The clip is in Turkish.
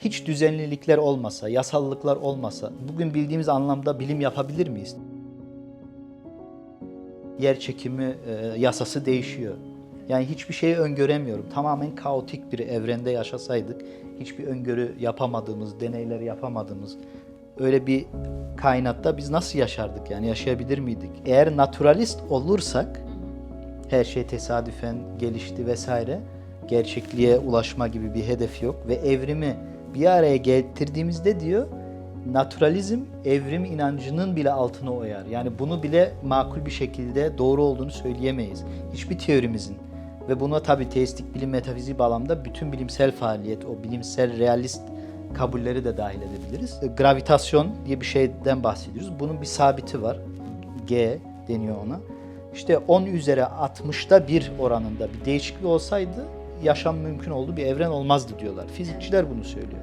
hiç düzenlilikler olmasa, yasallıklar olmasa bugün bildiğimiz anlamda bilim yapabilir miyiz? Yer çekimi yasası değişiyor. Yani hiçbir şeyi öngöremiyorum. Tamamen kaotik bir evrende yaşasaydık, hiçbir öngörü yapamadığımız, deneyler yapamadığımız öyle bir kainatta biz nasıl yaşardık, yani yaşayabilir miydik? Eğer naturalist olursak, her şey tesadüfen gelişti vesaire, gerçekliğe ulaşma gibi bir hedef yok ve evrimi bir araya getirdiğimizde diyor, naturalizm evrim inancının bile altına oyar. Yani bunu bile makul bir şekilde doğru olduğunu söyleyemeyiz. Hiçbir teorimizin. Ve buna tabii teistik bilim, metafizik bağlamda bütün bilimsel faaliyet, o bilimsel realist kabulleri de dahil edebiliriz. Gravitasyon diye bir şeyden bahsediyoruz. Bunun bir sabiti var. G deniyor ona. İşte 10 üzeri 60'ta 1 oranında bir değişiklik olsaydı yaşam mümkün olduğu bir evren olmazdı diyorlar. Fizikçiler bunu söylüyor.